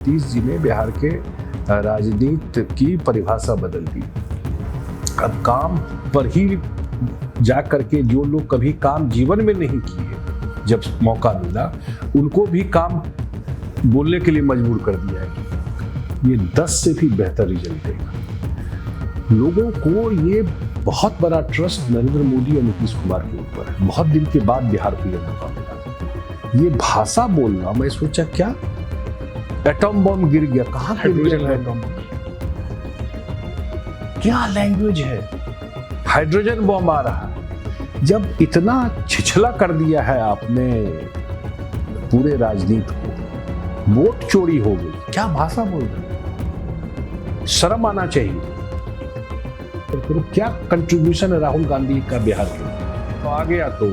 नीतीश जी ने बिहार के राजनीति की परिभाषा बदल दी। अब काम पर ही जा करके जो लोग कभी काम जीवन में नहीं किए, जब मौका मिला उनको भी काम बोलने के लिए मजबूर कर दिया है। ये 10 से भी बेहतर रिजल्ट देगा। लोगों को ये बहुत बड़ा ट्रस्ट नरेंद्र मोदी और नीतीश कुमार के ऊपर है। बहुत दिन के बाद बिहार को यह मौका मिला। ये भाषा बोलना, मैं सोचा क्या एटम बम गिर गया, कहाँ हाइड्रोजन एटम, क्या लैंग्वेज है, हाइड्रोजन बम आ रहा है। जब इतना छिछला कर दिया है आपने पूरे राजनीति को, वोट चोरी हो गई, क्या भाषा बोल रहे, शर्म आना चाहिए। तो क्या कंट्रीब्यूशन है राहुल गांधी का बिहार के? तो आ गया तो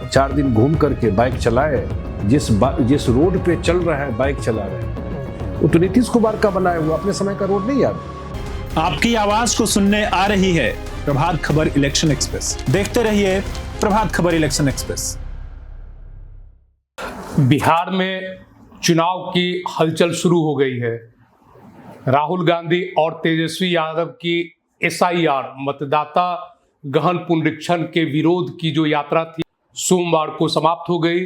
4 दिन घूम करके बाइक चलाए, जिस रोड पे चल रहा है बाइक चला रहे हैं वो तो नीतीश कुमार का बनाया हुआ, अपने समय का रोड नहीं याद। आपकी आवाज को सुनने आ रही है प्रभात खबर इलेक्शन एक्सप्रेस। देखते रहिए प्रभात खबर इलेक्शन एक्सप्रेस। बिहार में चुनाव की हलचल शुरू हो गई है। राहुल गांधी और तेजस्वी यादव की SIR मतदाता गहन पुनरीक्षण के विरोध की जो यात्रा थी सोमवार को समाप्त हो गई।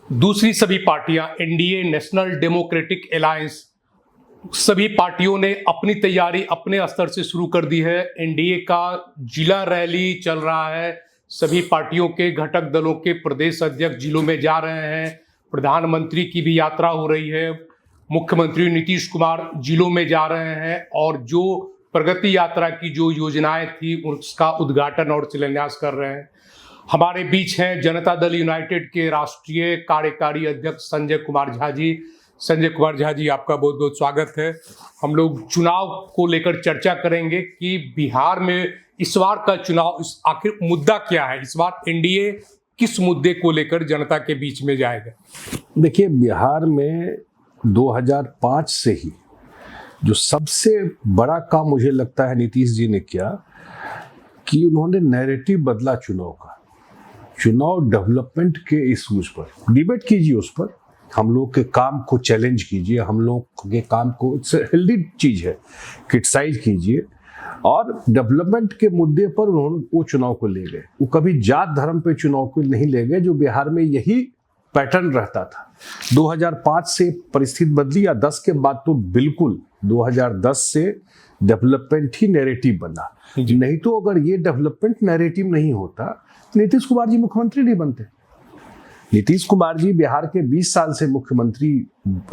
दूसरी सभी पार्टियां, NDA नेशनल डेमोक्रेटिक अलायंस, सभी पार्टियों ने अपनी तैयारी अपने स्तर से शुरू कर दी है। NDA का जिला रैली चल रहा है, सभी पार्टियों के घटक दलों के प्रदेश अध्यक्ष जिलों में जा रहे हैं, प्रधानमंत्री की भी यात्रा हो रही है, मुख्यमंत्री नीतीश कुमार जिलों में जा रहे हैं और जो प्रगति यात्रा की जो योजनाएं थी उसका उद्घाटन और शिलान्यास कर रहे हैं। हमारे बीच हैं जनता दल यूनाइटेड के राष्ट्रीय कार्यकारी अध्यक्ष संजय कुमार झा जी। संजय कुमार झा जी, आपका बहुत बहुत स्वागत है। हम लोग चुनाव को लेकर चर्चा करेंगे कि बिहार में इस बार का चुनाव आखिर मुद्दा क्या है, इस बार NDA किस मुद्दे को लेकर जनता के बीच में जाएगा। देखिए, बिहार में 2005 से ही जो सबसे बड़ा काम मुझे लगता है नीतीश जी ने किया कि उन्होंने नैरेटिव बदला चुनाव का। चुनाव डेवलपमेंट के इश्यूज पर डिबेट कीजिए, उस पर हम लोग के काम को चैलेंज कीजिए, हम लोग के काम को हेल्दी चीज है, क्रिटिसाइज कीजिए और डेवलपमेंट के मुद्दे पर उन्होंने वो चुनाव को ले गए। वो कभी जात धर्म पे चुनाव को नहीं ले गए, जो बिहार में यही पैटर्न रहता था। 2005 से परिस्थिति बदली या 10 के बाद तो बिल्कुल 2010 से डेवलपमेंट ही नैरेटिव बना। नहीं तो अगर ये डेवलपमेंट नैरेटिव नहीं होता नीतीश कुमार जी मुख्यमंत्री नहीं बनते। नीतीश कुमार जी बिहार के 20 साल से मुख्यमंत्री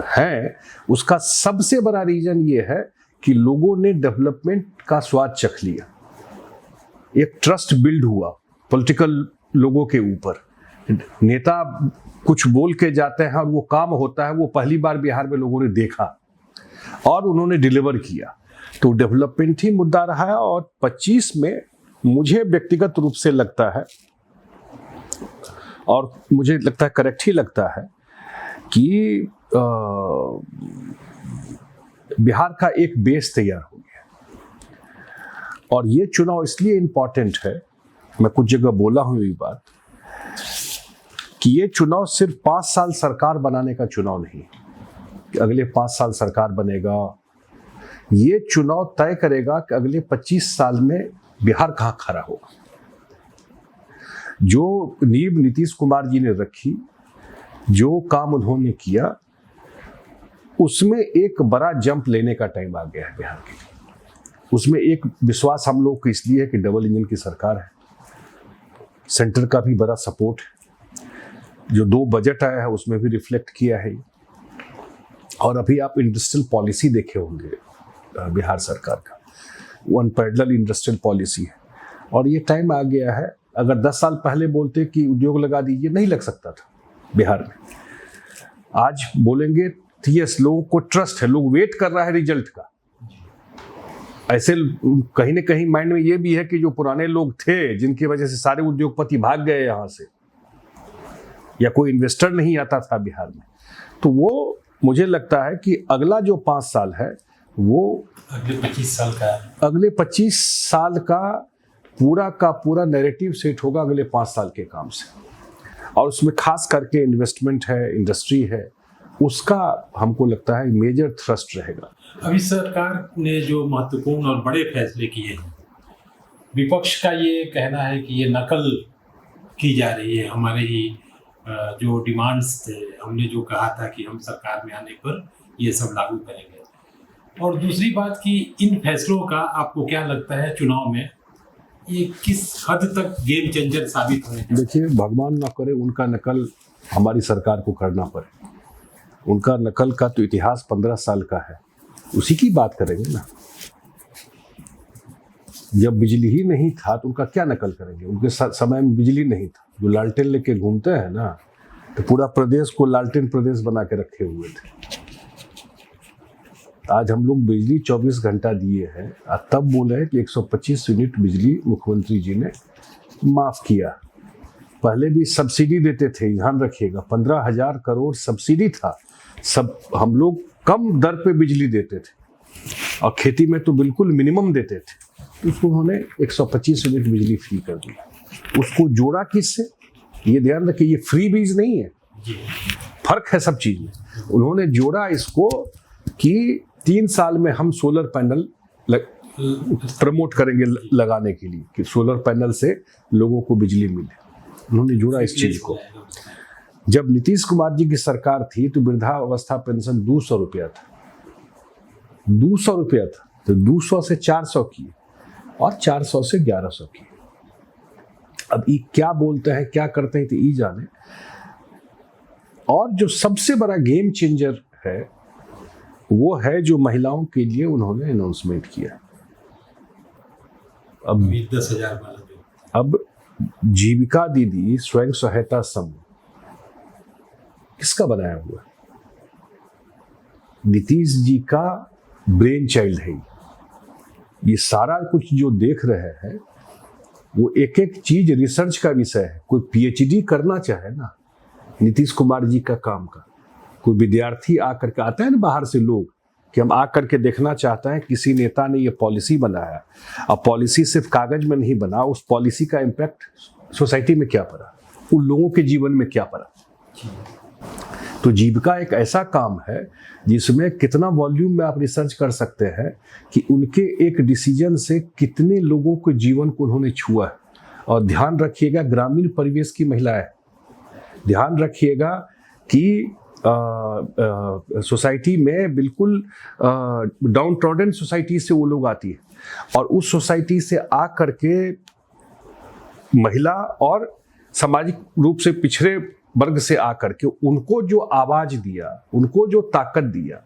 हैं, उसका सबसे बड़ा रीजन ये है कि लोगों ने डेवलपमेंट का स्वाद चख लिया, एक ट्रस्ट बिल्ड हुआ पॉलिटिकल लोगों के ऊपर। नेता कुछ बोल के जाते हैं और वो काम होता है, वो पहली बार बिहार में लोगों ने देखा और उन्होंने डिलीवर किया। तो डेवलपमेंट ही मुद्दा रहा है। और 25 में मुझे व्यक्तिगत रूप से लगता है और मुझे लगता है करेक्ट ही लगता है कि बिहार का एक बेस तैयार हो गया। और ये चुनाव इसलिए इम्पोर्टेंट है, मैं कुछ जगह बोला हूं ये बात, कि ये चुनाव सिर्फ 5 साल सरकार बनाने का चुनाव नहीं कि अगले 5 साल सरकार बनेगा। ये चुनाव तय करेगा कि अगले 25 साल में बिहार कहाँ खड़ा होगा। जो नींव नीतीश कुमार जी ने रखी, जो काम उन्होंने किया, उसमें एक बड़ा जंप लेने का टाइम आ गया है बिहार के लिए। उसमें एक विश्वास हम लोग को इसलिए है कि डबल इंजन की सरकार है, सेंटर का भी बड़ा सपोर्ट है, जो 2 बजट आया है उसमें भी रिफ्लेक्ट किया है। और अभी आप इंडस्ट्रियल पॉलिसी देखे होंगे बिहार सरकार का, वो अनपैरेलल इंडस्ट्रियल पॉलिसी है। और ये टाइम आ गया है, अगर 10 साल पहले बोलते कि उद्योग लगा दीजिए, नहीं लग सकता था बिहार में। आज बोलेंगे तो यस, लोगों को ट्रस्ट है, लोग वेट कर रहा है रिजल्ट का। ऐसे कहीं ना कहीं माइंड में ये भी है कि जो पुराने लोग थे जिनकी वजह से सारे उद्योगपति भाग गए यहाँ से, या कोई इन्वेस्टर नहीं आता था बिहार में, तो वो मुझे लगता है कि अगला जो 5 साल है वो अगले 25 साल का पूरा नैरेटिव सेट होगा अगले 5 साल के काम से। और उसमें खास करके इन्वेस्टमेंट है, इंडस्ट्री है, उसका हमको लगता है मेजर थ्रस्ट रहेगा। अभी सरकार ने जो महत्वपूर्ण और बड़े फैसले किए हैं, विपक्ष का ये कहना है कि ये नकल की जा रही है हमारे ही जो डिमांड्स थे, हमने जो कहा था कि हम सरकार में आने पर ये सब लागू करेंगे। और दूसरी बात कि इन फैसलों का आपको क्या लगता है चुनाव में ये किस हद तक गेम चेंजर साबित होने? देखिए, भगवान ना करे उनका नकल हमारी सरकार को करना पड़े। उनका नकल का तो इतिहास 15 साल का है, उसी की बात करेंगे ना। जब बिजली ही नहीं था तो उनका क्या नकल करेंगे? उनके समय में बिजली नहीं था। जो लालटेन लेके घूमते हैं ना, तो पूरा प्रदेश को लालटेन प्रदेश बना के रखे हुए थे। आज हम लोग बिजली 24 घंटा दिए हैं, तब बोले हैं कि 125 यूनिट बिजली मुख्यमंत्री जी ने माफ किया। पहले भी सब्सिडी देते थे, ध्यान रखिएगा, 15,000 करोड़ सब्सिडी था। सब हम लोग कम दर पे बिजली देते थे और खेती में तो बिल्कुल मिनिमम देते थे। तो उसको उन्होंने 125 यूनिट बिजली फ्री कर दिया। उसको जोड़ा किससे? ये ध्यान रखिए, ये फ्री बीज नहीं है, फर्क है सब चीज में। उन्होंने जोड़ा इसको कि 3 साल में हम सोलर पैनल प्रमोट करेंगे लगाने के लिए, कि सोलर पैनल से लोगों को बिजली मिले। उन्होंने जोड़ा इस चीज को। जब नीतीश कुमार जी की सरकार थी तो वृद्धावस्था पेंशन 200 रुपया था, 200 रुपया था। तो 200 से 400 की और 400 से 1100 की। अब ये क्या बोलते हैं, क्या करते हैं, तो ये जाने। और जो सबसे बड़ा गेम चेंजर है वो है जो महिलाओं के लिए उन्होंने अनाउंसमेंट किया। अब 10,000 वाला जो अब जीविका दीदी स्वयं सहायता समूह किसका बनाया हुआ? नीतीश जी का ब्रेन चाइल्ड है। ये सारा कुछ जो देख रहे हैं वो एक एक चीज रिसर्च का विषय है। कोई पीएचडी करना चाहे ना नीतीश कुमार जी का काम का, कोई विद्यार्थी आकर के आता है ना बाहर से लोग, कि हम आकर के देखना चाहते हैं किसी नेता ने ये पॉलिसी बनाया, और पॉलिसी सिर्फ कागज में नहीं बना, उस पॉलिसी का इम्पैक्ट सोसाइटी में क्या पड़ा, उन लोगों के जीवन में क्या पड़ा। तो जीविका एक ऐसा काम है जिसमें कितना वॉल्यूम में आप रिसर्च कर सकते हैं कि उनके एक डिसीजन से कितने लोगों के जीवन को उन्होंने छुआ है। और ध्यान रखिएगा, ग्रामीण परिवेश की महिलाएं, ध्यान रखिएगा कि सोसाइटी में बिल्कुल डाउन ट्रॉडन सोसाइटी से वो लोग आती है, और उस सोसाइटी से आ करके महिला और सामाजिक रूप से पिछड़े वर्ग से आकर के उनको जो आवाज दिया, उनको जो ताकत दिया,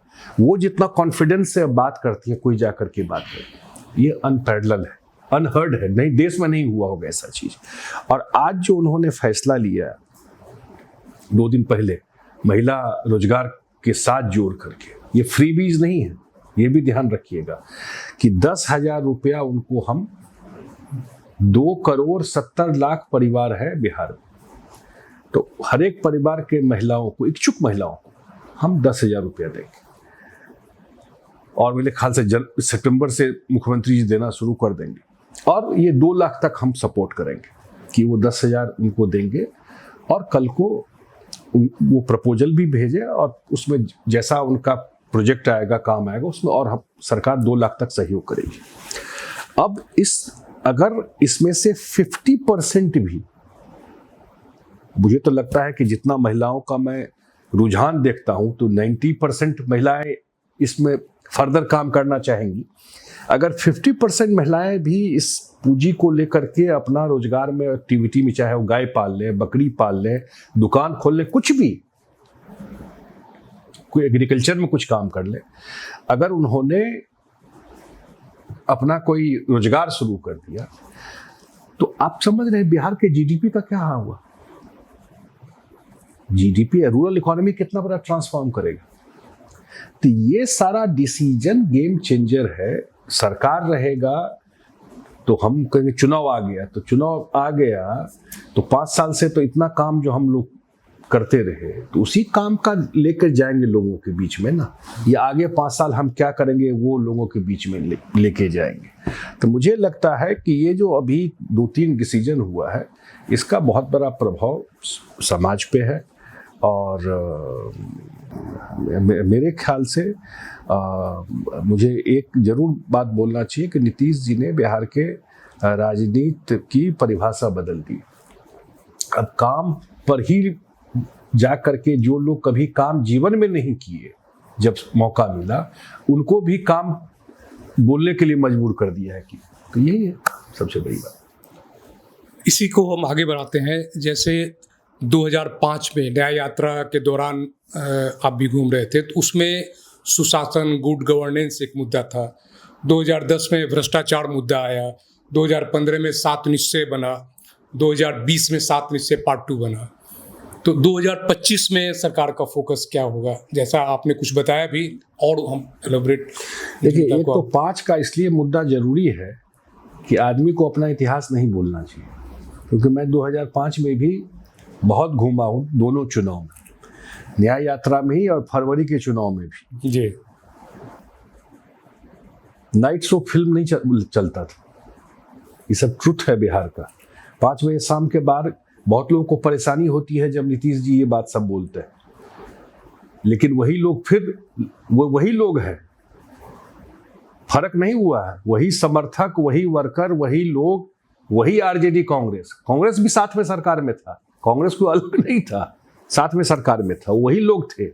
वो जितना कॉन्फिडेंस से बात करती है, कोई जाकर के बात करे, ये अनपैरेलल है, अनहर्ड है, नहीं देश में नहीं हुआ होगा ऐसा चीज। और आज जो उन्होंने फैसला लिया 2 दिन पहले महिला रोजगार के साथ जोड़ करके, ये फ्री बीज नहीं है, ये भी ध्यान रखिएगा कि 10,000 रुपया उनको हम 2,70,00,000 परिवार है बिहार में, तो हर एक परिवार के महिलाओं को, इच्छुक महिलाओं को हम 10,000 रुपया देंगे। और मेरे ख्याल से सितंबर से मुख्यमंत्री जी देना शुरू कर देंगे, और ये 2 लाख तक हम सपोर्ट करेंगे कि वो 10,000 उनको देंगे। और कल को वो प्रपोजल भी भेजे, और उसमें जैसा उनका प्रोजेक्ट आएगा, काम आएगा, उसमें और हम सरकार 2 लाख तक सहयोग करेगी। अब अगर इसमें से 50% भी, मुझे तो लगता है कि जितना महिलाओं का मैं रुझान देखता हूं तो 90% महिलाएं इसमें फर्दर काम करना चाहेंगी। अगर 50% महिलाएं भी इस पूंजी को लेकर के अपना रोजगार में, एक्टिविटी में, चाहे वो गाय पाल ले, बकरी पाल ले, दुकान खोल ले, कुछ भी, कोई एग्रीकल्चर में कुछ काम कर ले, अगर उन्होंने अपना कोई रोजगार शुरू कर दिया, तो आप समझ रहे हैं बिहार के जीडीपी का क्या हुआ। जीडीपी, रूरल इकोनॉमी कितना बड़ा ट्रांसफॉर्म करेगा। तो ये सारा डिसीजन गेम चेंजर है। सरकार रहेगा तो हम कहेंगे चुनाव आ गया, तो चुनाव आ गया तो 5 साल से तो इतना काम जो हम लोग करते रहे, तो उसी काम का लेकर जाएंगे लोगों के बीच में ना, या आगे 5 साल हम क्या करेंगे वो लोगों के बीच में लेके जाएंगे। तो मुझे लगता है कि ये जो अभी 2-3 डिसीजन हुआ है, इसका बहुत बड़ा प्रभाव समाज पे है, और मेरे ख्याल से मुझे एक जरूर बात बोलना चाहिए कि नीतीश जी ने बिहार के राजनीति की परिभाषा बदल दी। अब काम पर ही जा करके जो लोग कभी काम जीवन में नहीं किए, जब मौका मिला उनको भी काम बोलने के लिए मजबूर कर दिया है कि तो यही है सबसे बड़ी बात। इसी को हम आगे बढ़ाते हैं। जैसे 2005 में न्याय यात्रा के दौरान आप भी घूम रहे थे, तो उसमें सुशासन, गुड गवर्नेंस एक मुद्दा था। 2010 में भ्रष्टाचार मुद्दा आया, 2015 में 7 निश्चय बना, 2020 में 7 निश्चय पार्ट 2 बना। तो 2025 में सरकार का फोकस क्या होगा, जैसा आपने कुछ बताया भी, और हम एलोबरेट। देखिए, एक तो 5 का इसलिए मुद्दा जरूरी है कि आदमी को अपना इतिहास नहीं भूलना चाहिए, क्योंकि मैं 2005 में भी बहुत घूमा हूँ, दोनों चुनाव में, न्याय यात्रा में ही और फरवरी के चुनाव में भी। जी, नाइट शो फिल्म नहीं चलता था। ये सब ट्रुथ है बिहार का। 5 बजे शाम के बाद बहुत लोगों को परेशानी होती है जब नीतीश जी ये बात सब बोलते हैं, लेकिन वही लोग फिर वही लोग हैं, फर्क नहीं हुआ है। वही समर्थक, वही वर्कर, वही लोग, वही आरजेडी, कांग्रेस भी साथ में सरकार में था, कांग्रेस कोई अलग नहीं था, साथ में सरकार में था। वही लोग थे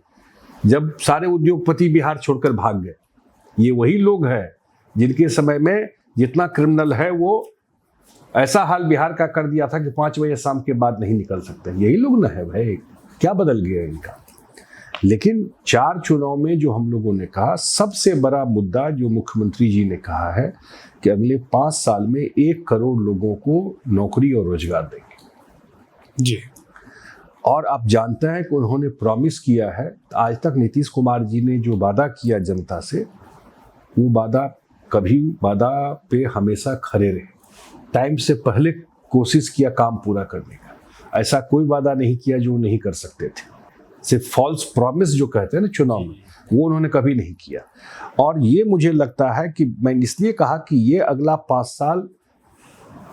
जब सारे उद्योगपति बिहार छोड़कर भाग गए। ये वही लोग हैं जिनके समय में जितना क्रिमिनल है वो ऐसा हाल बिहार का कर दिया था कि 5 बजे शाम के बाद नहीं निकल सकते। यही लोग ना है भाई, क्या बदल गया इनका। लेकिन 4 चुनाव में जो हम लोगों ने कहा, सबसे बड़ा मुद्दा जो मुख्यमंत्री जी ने कहा है कि अगले 5 साल में 1 करोड़ लोगों को नौकरी और रोजगार देंगे जी। और आप जानते हैं कि उन्होंने प्रॉमिस किया है, आज तक नीतीश कुमार जी ने जो वादा किया जनता से, वो वादा पे हमेशा खड़े रहे। टाइम से पहले कोशिश किया काम पूरा करने का, ऐसा कोई वादा नहीं किया जो नहीं कर सकते थे। सिर्फ फॉल्स प्रॉमिस जो कहते हैं ना चुनाव में, वो उन्होंने कभी नहीं किया। और ये मुझे लगता है कि मैं इसलिए कहा कि ये अगला 5 साल,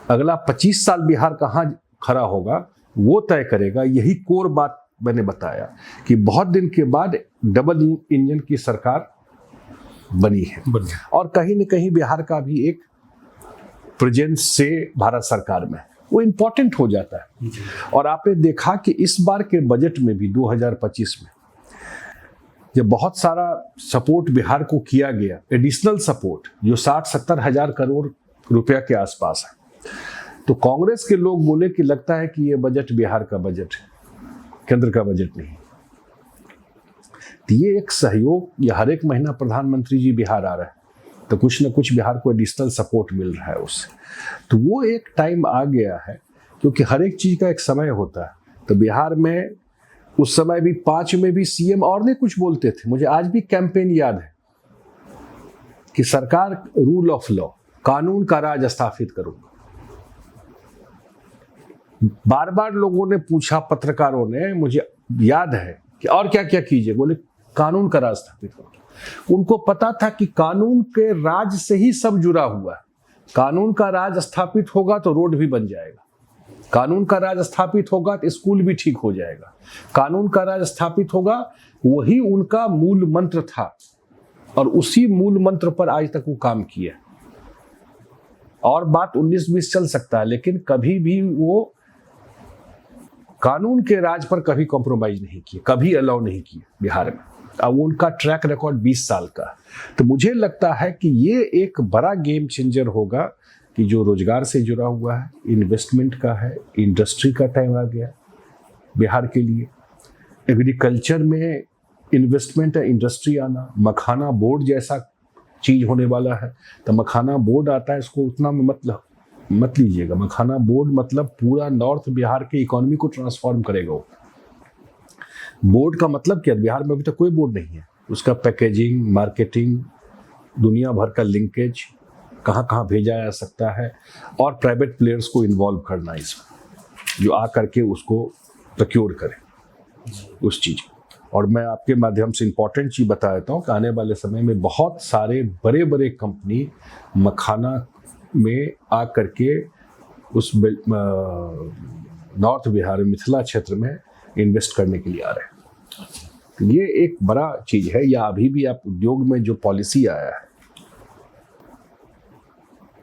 अगला 25 साल बिहार कहाँ खड़ा होगा वो तय करेगा। यही कोर बात मैंने बताया कि बहुत दिन के बाद डबल इंजन की सरकार बनी है और कहीं न कहीं बिहार का भी एक प्रेजेंस से भारत सरकार में वो इम्पोर्टेंट हो जाता है। और आपने देखा कि इस बार के बजट में भी 2025 में जब बहुत सारा सपोर्ट बिहार को किया गया, एडिशनल सपोर्ट जो 60-70 हजार करोड़ रुपया के आसपास है, तो कांग्रेस के लोग बोले कि लगता है कि ये बजट बिहार का बजट है, केंद्र का बजट नहीं। तो ये एक सहयोग, ये हर एक महीना प्रधानमंत्री जी बिहार आ रहे हैं तो कुछ न कुछ बिहार को एडिशनल सपोर्ट मिल रहा है उससे। तो वो एक टाइम आ गया है, क्योंकि हर एक चीज का एक समय होता है। तो बिहार में उस समय भी 5 में भी सीएम और नहीं कुछ बोलते थे। मुझे आज भी कैंपेन याद है कि सरकार रूल ऑफ लॉ, कानून का राज स्थापित करूंगा। बार बार लोगों ने पूछा, पत्रकारों ने, मुझे याद है कि और क्या क्या कीजिए, बोले कानून का राज स्थापित करो। उनको पता था कि कानून के राज से ही सब जुड़ा हुआ है। कानून का राज स्थापित होगा तो रोड भी बन जाएगा, कानून का राज स्थापित होगा तो स्कूल भी ठीक हो जाएगा, कानून का राज स्थापित होगा, वही उनका मूल मंत्र था और उसी मूल मंत्र पर आज तक वो काम किया। और बात 19-20 चल सकता है, लेकिन कभी भी वो कानून के राज पर कभी कॉम्प्रोमाइज नहीं किए, कभी अलाउ नहीं किए बिहार में। अब उनका ट्रैक रिकॉर्ड 20 साल का। तो मुझे लगता है कि ये एक बड़ा गेम चेंजर होगा कि जो रोजगार से जुड़ा हुआ है, इन्वेस्टमेंट का है, इंडस्ट्री का टाइम आ गया बिहार के लिए। एग्रीकल्चर में इन्वेस्टमेंट है, इंडस्ट्री आना, मखाना बोर्ड जैसा चीज होने वाला है। तो मखाना बोर्ड आता है, इसको उतना मतलब मत लीजिएगा। मखाना बोर्ड मतलब पूरा नॉर्थ बिहार के इकोनॉमी को ट्रांसफॉर्म करेगा। बोर्ड का मतलब क्या, बिहार में अभी तक कोई बोर्ड नहीं है। उसका पैकेजिंग, मार्केटिंग, दुनिया भर का लिंकेज, कहाँ कहाँ भेजा जा सकता है, और प्राइवेट प्लेयर्स को इन्वॉल्व करना इसमें, जो आ करके उसको प्रोक्योर करें उस चीज़। और मैं आपके माध्यम से इम्पॉर्टेंट चीज़ बता देता हूँ कि आने वाले समय में बहुत सारे बड़े बड़े कंपनी मखाना में आ करके उस नॉर्थ बिहार, मिथिला क्षेत्र में इन्वेस्ट करने के लिए आ रहे हैं। तो ये एक बड़ा चीज है। या अभी भी आप उद्योग में जो पॉलिसी आया है,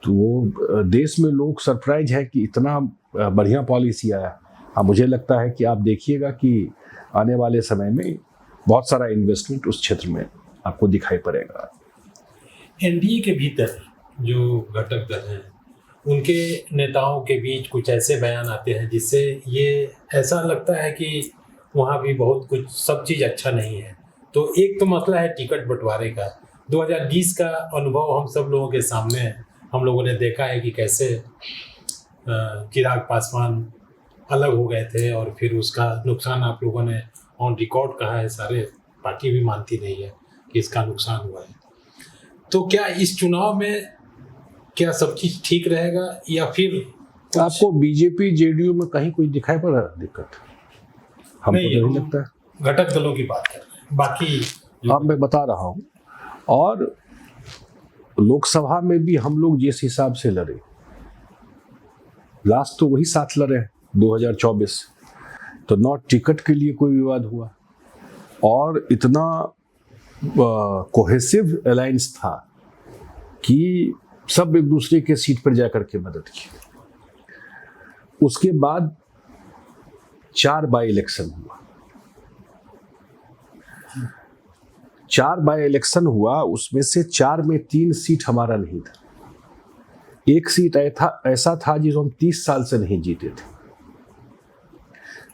तो वो देश में लोग सरप्राइज है कि इतना बढ़िया पॉलिसी आया। हाँ, मुझे लगता है कि आप देखिएगा कि आने वाले समय में बहुत सारा इन्वेस्टमेंट उस क्षेत्र में आपको दिखाई पड़ेगा। एनडीए के भीतर जो घटक दल हैं, उनके नेताओं के बीच कुछ ऐसे बयान आते हैं जिससे ये ऐसा लगता है कि वहाँ भी बहुत कुछ, सब चीज़ अच्छा नहीं है। तो एक तो मसला है टिकट बंटवारे का। 2020 का अनुभव हम सब लोगों के सामने है। हम लोगों ने देखा है कि कैसे चिराग पासवान अलग हो गए थे और फिर उसका नुकसान आप लोगों ने ऑन रिकॉर्ड कहा है, सारे पार्टी भी मानती नहीं है कि इसका नुकसान हुआ है। तो क्या इस चुनाव में क्या सब चीज़ ठीक रहेगा या फिर आपको बीजेपी जेडीयू में कहीं कोई दिखाई पड़ रहा दिक्कत? हमको तो नहीं लगता है। घटक दलों की बात कर रहे हैं, बाकी हाँ, मैं बता रहा हूँ। और लोकसभा में भी हम लोग जिस हिसाब से लड़े, लास्ट तो वही साथ लड़े 2024, तो नॉट टिकट के लिए कोई विवाद हुआ और इतना कोहेसिव अलायंस था कि सब एक दूसरे के सीट पर जाकर के मदद की। उसके बाद 4 बाई इलेक्शन हुआ। 4 बाई इलेक्शन हुआ, उसमें से 4 में 3 सीट हमारा नहीं था। एक सीट ऐसा था जिसको हम 30 साल से नहीं जीते थे।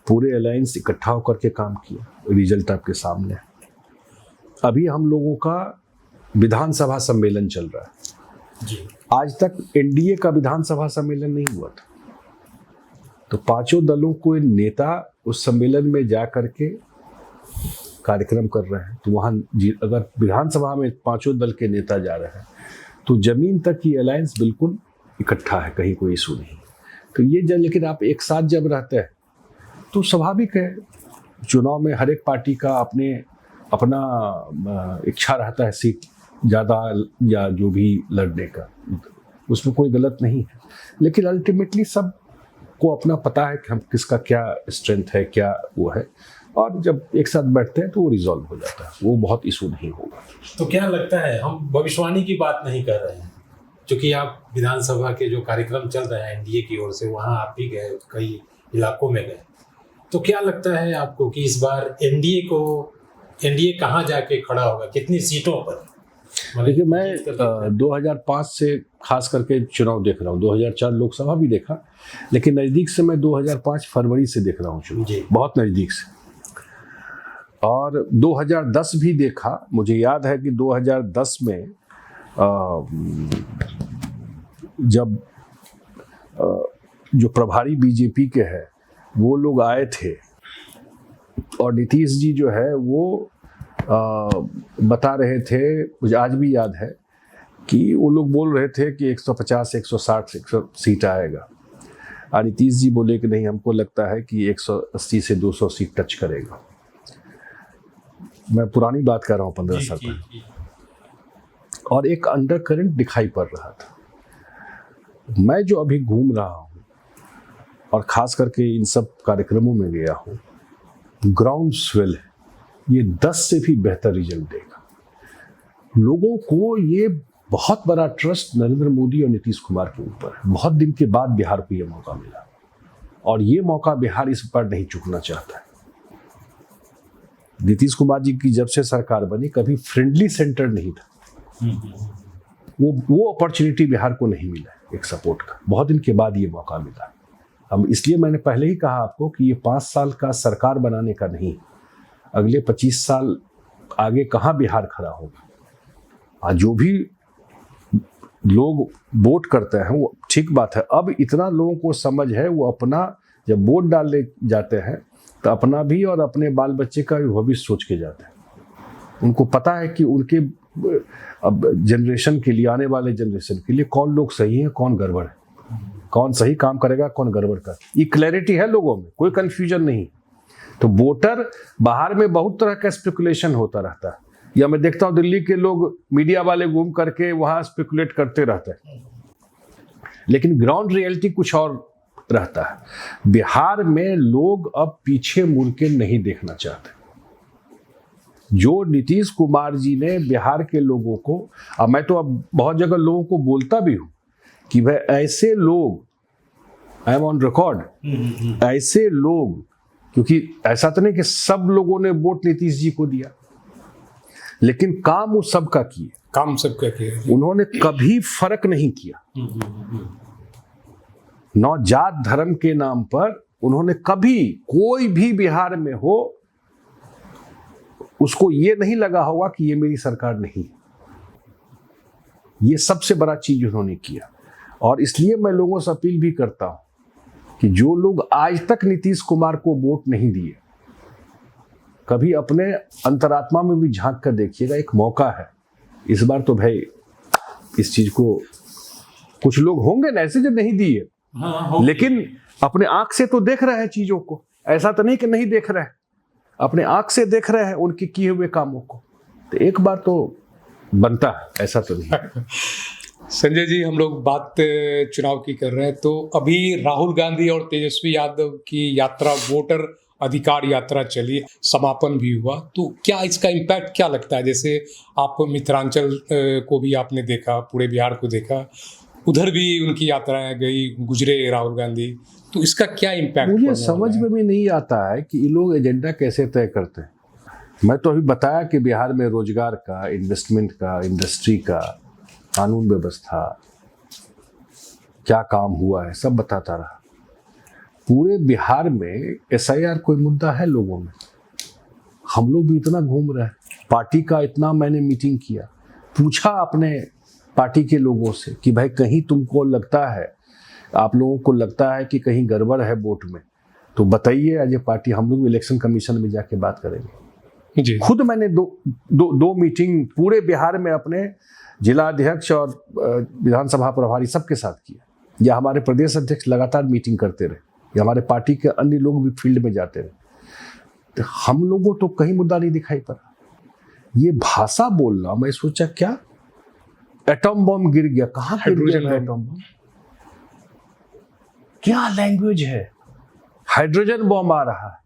पूरे अलायंस इकट्ठा होकर के काम किया। रिजल्ट आपके सामने है। अभी हम लोगों का विधानसभा सम्मेलन चल रहा है जी। आज तक एनडीए का विधानसभा सम्मेलन नहीं हुआ था। तो पांचों दलों को नेता उस सम्मेलन में जा करके कार्यक्रम कर रहे हैं। तो वहाँ अगर विधानसभा में पांचों दल के नेता जा रहे हैं तो जमीन तक की अलायंस बिल्कुल इकट्ठा है, कहीं कोई इशू नहीं। तो ये लेकिन आप एक साथ जब रहते हैं तो स्वाभाविक है, चुनाव में हर एक पार्टी का अपना इच्छा रहता है सीट ज़्यादा या जो भी लड़ने का, उसमें कोई गलत नहीं है। लेकिन अल्टीमेटली सबको अपना पता है कि हम किसका क्या स्ट्रेंथ है, क्या वो है, और जब एक साथ बैठते हैं तो वो रिजॉल्व हो जाता है, वो बहुत इशू नहीं होगा। तो क्या लगता है, हम भविष्यवाणी की बात नहीं कर रहे हैं, क्योंकि आप विधानसभा के जो कार्यक्रम चल रहे हैं एनडीए की ओर से, वहाँ आप भी गए, कई इलाकों में गए, तो क्या लगता है आपको कि इस बार एनडीए कहाँ जाके खड़ा होगा, कितनी सीटों पर? देखिए, मैं 2005 से खास करके चुनाव देख रहा हूँ। 2004 लोकसभा भी देखा, लेकिन नज़दीक से मैं 2005 फरवरी से देख रहा हूँ चुनाव, बहुत नज़दीक से। और 2010 भी देखा। मुझे याद है कि 2010 में जब जो प्रभारी बीजेपी के हैं वो लोग आए थे और नीतीश जी जो है वो बता रहे थे, मुझे आज भी याद है कि वो लोग बोल रहे थे कि 150 160 सीट आएगा, और नीतीश जी बोले कि नहीं, हमको लगता है कि 180 से 200 सीट टच करेगा। मैं पुरानी बात कर रहा हूँ, 15 साल पहले। और एक अंडर करंट दिखाई पड़ रहा था। मैं जो अभी घूम रहा हूँ और खास करके इन सब कार्यक्रमों में गया हूँ, ग्राउंड स्वेल है, ये 10 से भी बेहतर रिजल्ट देगा। लोगों को ये बहुत बड़ा ट्रस्ट नरेंद्र मोदी और नीतीश कुमार के ऊपर है। बहुत दिन के बाद बिहार को ये मौका मिला, और ये मौका बिहार इस पर नहीं चूकना चाहता है। नीतीश कुमार जी की जब से सरकार बनी, कभी फ्रेंडली सेंटर नहीं था। वो अपॉर्चुनिटी बिहार को नहीं मिला एक सपोर्ट का। बहुत दिन के बाद ये मौका मिला। हम इसलिए मैंने पहले ही कहा आपको कि ये 5 साल का सरकार बनाने का नहीं, अगले 25 साल आगे कहाँ बिहार खड़ा होगा। आज जो भी लोग वोट करते हैं वो ठीक बात है। अब इतना लोगों को समझ है, वो अपना जब वोट डालने जाते हैं तो अपना भी और अपने बाल बच्चे का भी भविष्य सोच के जाते हैं। उनको पता है कि उनके अब जनरेशन के लिए, आने वाले जनरेशन के लिए कौन लोग सही है, कौन गड़बड़ है, कौन सही काम करेगा, कौन गड़बड़ कर। ये क्लैरिटी है लोगों में, कोई कंफ्यूजन नहीं। तो वोटर बाहर में बहुत तरह का स्पेकुलेशन होता रहता है, या मैं देखता हूँ दिल्ली के लोग, मीडिया वाले घूम करके वहाँ स्पेकुलेट करते रहते हैं, लेकिन ग्राउंड रियलिटी कुछ और रहता है। बिहार में लोग अब पीछे मुड़ के नहीं देखना चाहते। जो नीतीश कुमार जी ने बिहार के लोगों को, अब मैं तो अब बहुत जगह लोगों को बोलता भी हूं कि भाई ऐसे लोग, आई एम ऑन रिकॉर्ड, ऐसे लोग, क्योंकि ऐसा तो नहीं कि सब लोगों ने वोट नीतीश जी को दिया, लेकिन काम वो सबका किए, काम सबका किया। उन्होंने कभी फर्क नहीं किया। न जात धर्म के नाम पर उन्होंने कभी, कोई भी बिहार में हो उसको ये नहीं लगा होगा कि ये मेरी सरकार नहीं। ये सबसे बड़ा चीज उन्होंने किया। और इसलिए मैं लोगों से अपील भी करता हूं कि जो लोग आज तक नीतीश कुमार को वोट नहीं दिए, कभी अपने अंतरात्मा में भी झांक कर देखिएगा, एक मौका है इस बार। तो भाई इस चीज को, कुछ लोग होंगे ना ऐसे जो नहीं दिए, लेकिन अपने आंख से तो देख रहे हैं चीजों को, ऐसा तो नहीं कि नहीं देख रहे हैं, अपने आंख से देख रहे हैं उनके किए हुए कामों को। तो एक बार तो बनता है, ऐसा तो नहीं। संजय जी, हम लोग बात चुनाव की कर रहे हैं, तो अभी राहुल गांधी और तेजस्वी यादव की यात्रा, वोटर अधिकार यात्रा चली, समापन भी हुआ, तो क्या इसका इम्पैक्ट क्या लगता है? जैसे आप मिथिलांचल को भी आपने देखा, पूरे बिहार को देखा, उधर भी उनकी यात्राएं गई, गुजरे राहुल गांधी, तो इसका क्या इम्पैक्ट? मुझे समझ में भी नहीं आता है कि ये लोग एजेंडा कैसे तय करते हैं। मैं तो अभी बताया कि बिहार में रोजगार का, इन्वेस्टमेंट का, इंडस्ट्री का, कानून व्यवस्था, क्या काम हुआ है, सब बताता रहा। पूरे बिहार में SIR कोई मुद्दा है लोगों में? हम लोग भी इतना घूम रहे हैं, पार्टी का इतना मैंने मीटिंग किया, पूछा अपने पार्टी के लोगों से कि भाई कहीं तुमको लगता है, आप लोगों को लगता है कि कहीं गड़बड़ है वोट में, तो बताइए एज ए पार्टी, हम लोग इलेक्शन कमीशन में जाके बात करेंगे जी। खुद मैंने दो मीटिंग पूरे बिहार में अपने जिला अध्यक्ष और विधानसभा प्रभारी सबके साथ किया, या हमारे प्रदेश अध्यक्ष लगातार मीटिंग करते रहे, या हमारे पार्टी के अन्य लोग भी फील्ड में जाते रहे। तो हम लोगों तो कहीं मुद्दा नहीं दिखाई पड़ा। ये भाषा बोलना, मैं सोचा क्या एटम बम गिर गया, कहाँ गिर गया एटम बम? क्या लैंग्वेज है, हाइड्रोजन बम आ रहा है।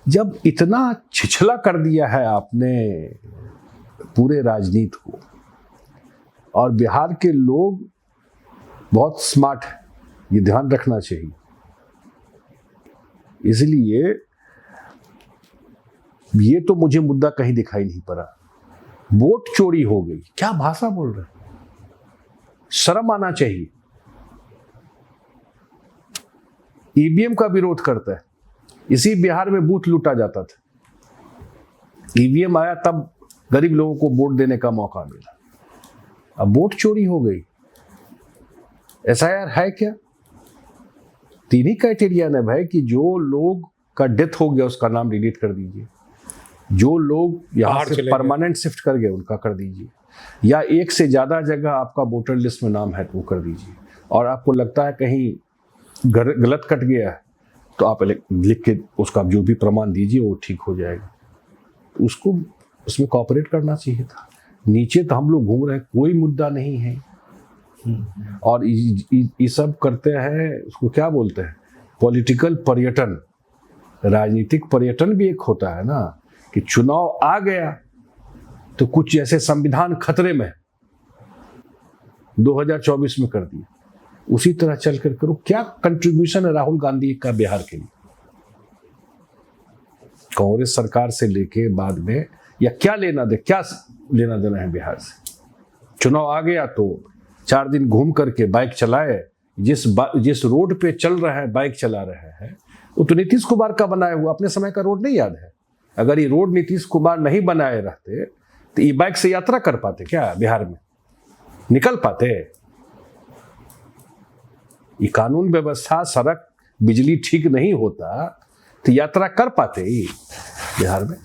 जब इतना छिछला कर दिया है आपने पूरे राजनीति को, और बिहार के लोग बहुत स्मार्ट है, ये ध्यान रखना चाहिए। इसलिए ये तो मुझे मुद्दा कहीं दिखाई नहीं पड़ा। वोट चोरी हो गई, क्या भाषा बोल रहे, शर्म आना चाहिए। ईवीएम का विरोध करता है, इसी बिहार में बूथ लूटा जाता था। ईवीएम आया तब गरीब लोगों को वोट देने का मौका मिला, अब वोट चोरी हो गई। SIR है क्या? 3 ही क्राइटेरिया है भाई, कि जो लोग का डेथ हो गया उसका नाम डिलीट कर दीजिए, जो लोग यहाँ से परमानेंट शिफ्ट कर गए उनका कर दीजिए, या एक से ज्यादा जगह आपका वोटर लिस्ट में नाम है तो वो कर दीजिए। और आपको लगता है कहीं गलत कट गया है तो आप लिख के उसका जो भी प्रमाण दीजिए, वो ठीक हो जाएगा। उसको उसमें कॉपरेट करना चाहिए था। नीचे तो हम लोग घूम रहे हैं, कोई मुद्दा नहीं है। और ये सब करते हैं, उसको क्या बोलते हैं, पॉलिटिकल पर्यटन। राजनीतिक पर्यटन भी एक होता है ना, कि चुनाव आ गया तो कुछ जैसे संविधान खतरे में 2024 में कर दिया, उसी तरह चल कर करो। क्या कंट्रीब्यूशन है राहुल गांधी का बिहार के लिए, कांग्रेस सरकार से लेके बाद में, या क्या लेना देना है बिहार से? चुनाव आ गया तो 4 दिन घूम करके बाइक चलाए, जिस रोड पे चल रहा है, बाइक चला रहे हैं, वो तो नीतीश कुमार का बनाया हुआ, अपने समय का रोड नहीं याद है। अगर ये रोड नीतीश कुमार नहीं बनाए रहते तो ये बाइक से यात्रा कर पाते क्या बिहार में? निकल पाते? ये कानून व्यवस्था, सड़क, बिजली ठीक नहीं होता तो यात्रा कर पाते ही बिहार में?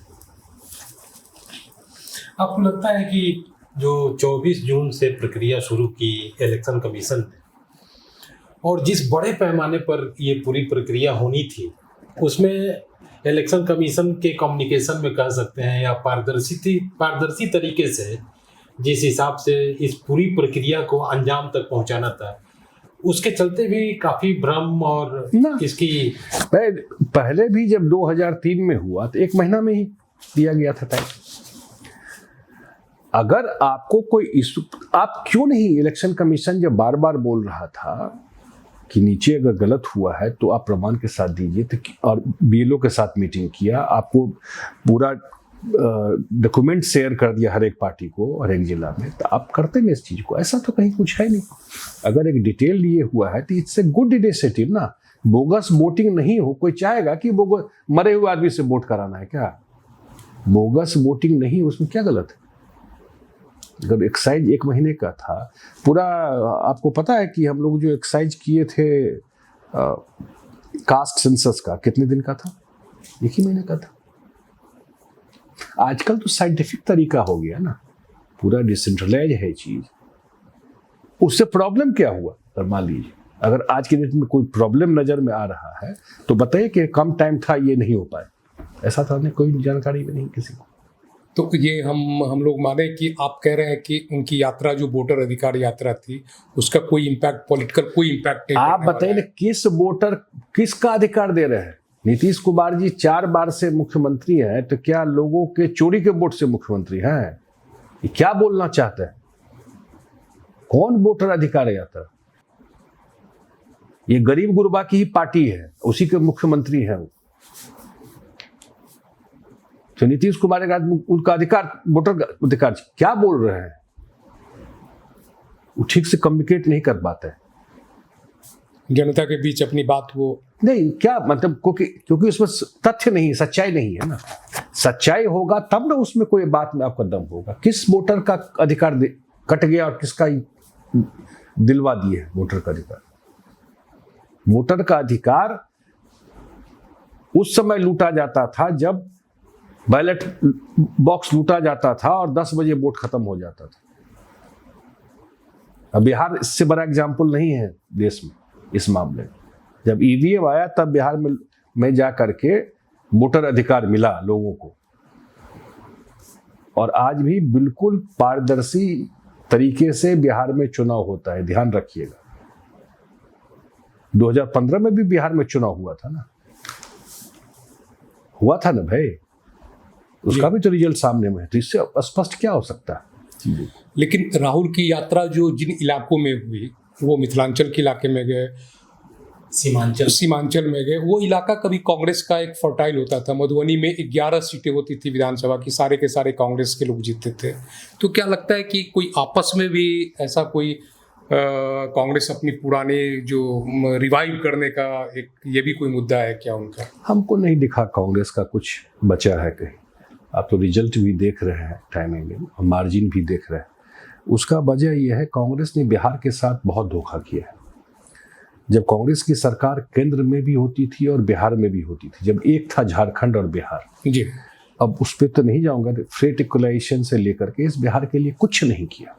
आपको लगता है कि जो 24 जून से प्रक्रिया शुरू की इलेक्शन कमीशन ने, और जिस बड़े पैमाने पर ये पूरी प्रक्रिया होनी थी, उसमें इलेक्शन कमीशन के कम्युनिकेशन में कह सकते हैं, या पारदर्शी तरीके से जिस हिसाब से इस पूरी प्रक्रिया को अंजाम तक पहुंचाना था, उसके चलते भी काफी भ्रम और ना। इसकी पहले भी जब 2003 में हुआ तो 1 महीना में ही दिया गया था टाइम। अगर आपको कोई इशू, आप क्यों नहीं, इलेक्शन कमीशन जब बार बार बोल रहा था कि नीचे अगर गलत हुआ है तो आप प्रमाण के साथ दीजिए, तो और बीएलओ के साथ मीटिंग किया, आपको पूरा डॉक्यूमेंट शेयर कर दिया हर एक पार्टी को, हर एक जिला में, तो आप करते हैं इस चीज को। ऐसा तो कहीं कुछ है नहीं। अगर एक डिटेल लिए हुआ है तो इट्स ए गुड इनिशिएटिव ना। बोगस वोटिंग नहीं हो, कोई चाहेगा कि बोगस मरे हुए आदमी से वोट कराना है क्या? बोगस वोटिंग नहीं, उसमें क्या गलत है? अगर एक्साइज 1 महीने का था पूरा, आपको पता है कि हम लोग जो एक्साइज किए थे कास्ट सेंसस का, कितने दिन का था? 1 ही महीने का था। आजकल तो साइंटिफिक तरीका हो गया ना, पूरा डिसेंट्रलाइज है चीज। उससे प्रॉब्लम क्या हुआ? अगर मान लीजिए अगर आज के डेट में कोई प्रॉब्लम नजर में आ रहा है तो बताइए कि कम टाइम था ये नहीं हो पाए, ऐसा था नहीं, कोई जानकारी भी नहीं किसी को। तो ये हम लोग माने कि आप कह रहे हैं कि उनकी यात्रा जो वोटर अधिकार यात्रा थी उसका कोई इम्पैक्ट, पॉलिटिकल कोई इम्पैक्ट नहीं। आप बताइए ना, किस वोटर, किसका अधिकार दे रहे हैं? नीतीश कुमार जी 4 बार से मुख्यमंत्री हैं, तो क्या लोगों के चोरी के वोट से मुख्यमंत्री हैं? ये क्या बोलना चाहते हैं? कौन वोटर अधिकार यात्रा? ये गरीब गुरबा की ही पार्टी है, उसी के मुख्यमंत्री हैं वो। तो नीतीश कुमार का उनका अधिकार, वोटर अधिकार, क्या बोल रहे हैं? वो ठीक से कम्युनिकेट नहीं कर पाते, जनता के बीच अपनी बात वो नहीं, क्या मतलब, क्योंकि उसमें तथ्य नहीं, सच्चाई नहीं है ना। सच्चाई होगा तब ना उसमें कोई बात में आपका दम होगा। किस वोटर का अधिकार कट गया और किसका दिलवा दिए वोटर का अधिकार? वोटर का अधिकार उस समय लूटा जाता था जब बैलेट बॉक्स लूटा जाता था और 10 बजे वोट खत्म हो जाता था। अब बिहार इससे बड़ा एग्जाम्पल नहीं है देश में इस मामले में। जब ईवीएम आया तब बिहार में जा करके वोटर अधिकार मिला लोगों को, और आज भी बिल्कुल पारदर्शी तरीके से बिहार में चुनाव होता है, ध्यान रखिएगा। 2015 में भी बिहार में चुनाव हुआ था ना, भाई, उसका भी तो रिजल्ट सामने में है, तो इससे स्पष्ट क्या हो सकता है? लेकिन राहुल की यात्रा जो जिन इलाकों में हुई, वो मिथिलांचल के इलाके में गए, सीमांचल में गए, वो इलाका कभी कांग्रेस का एक फर्टाइल होता था। मधुबनी में 11 सीटें होती थी विधानसभा की, सारे के सारे कांग्रेस के लोग जीतते थे। तो क्या लगता है कि कोई आपस में भी ऐसा कोई कांग्रेस अपनी पुराने जो रिवाइव करने का एक ये भी कोई मुद्दा है क्या उनका? हमको नहीं दिखा कांग्रेस का कुछ बचा है कहीं। आप तो रिजल्ट भी देख रहे हैं, टाइमिंग और मार्जिन भी देख रहे हैं। उसका वजह यह है, कांग्रेस ने बिहार के साथ बहुत धोखा किया है। जब कांग्रेस की सरकार केंद्र में भी होती थी और बिहार में भी होती थी, जब एक था झारखंड और बिहार जी, अब उस पर तो नहीं जाऊंगा, फ्रेट इक्वलाइजेशन से लेकर के इस बिहार के लिए कुछ नहीं किया।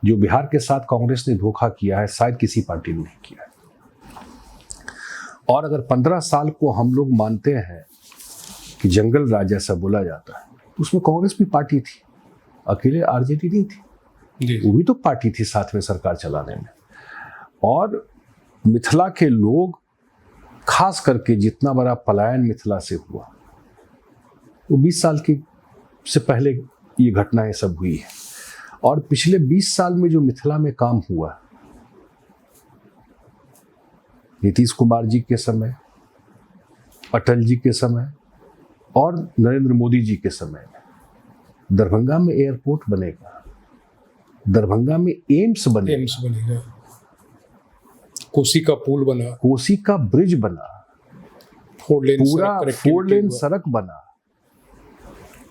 जो बिहार के साथ कांग्रेस ने धोखा किया है शायद किसी पार्टी ने नहीं किया है। और अगर 15 साल को हम लोग मानते हैं कि जंगल राज ऐसा बोला जाता है, तो उसमें कांग्रेस भी पार्टी थी, अकेले आरजेडी नहीं थी, वो भी तो पार्टी थी साथ में सरकार चलाने में। और मिथिला के लोग, खास करके जितना बड़ा पलायन मिथिला से हुआ, वो 20 साल की से पहले ये घटनाएं सब हुई है। और पिछले 20 साल में जो मिथिला में काम हुआ, नीतीश कुमार जी के समय, अटल जी के समय और नरेंद्र मोदी जी के समय में, दरभंगा में एयरपोर्ट बनेगा, दरभंगा में एम्स बनेगा, कोसी का पुल बना, कोसी का ब्रिज बना, पूरा 4 लेन सड़क बना।